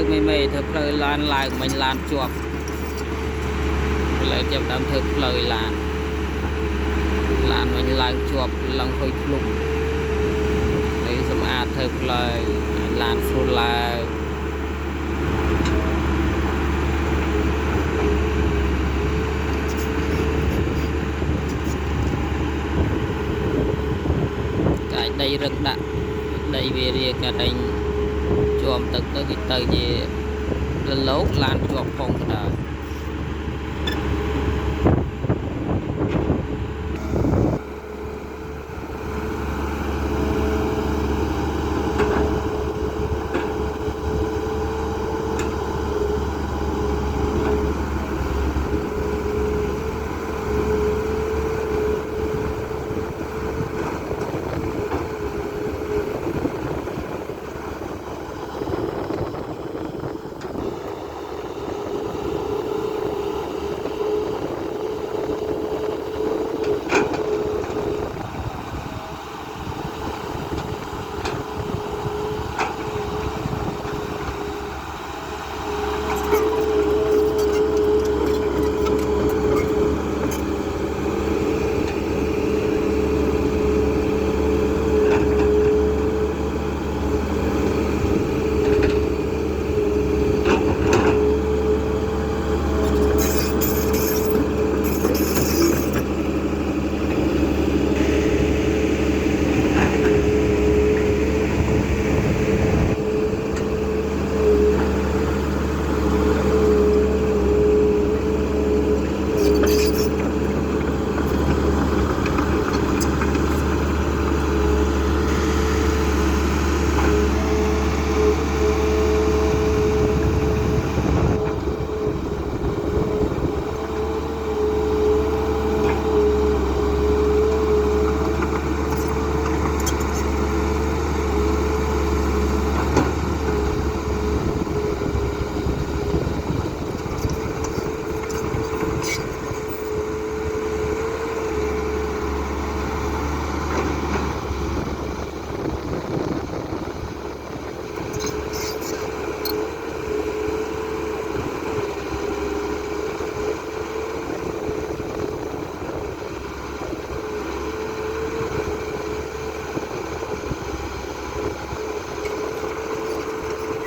plei mê thơ plei lan lại mình lan chuột lại chậm đám thơ plei lan mình lan chuột lòng hơi lục đấy xong thơ plei lan phô la cái đây rất đạn đây về đi cả đánh chùm tật tới cái tờ gì lên lốt lan chuột phong cả đời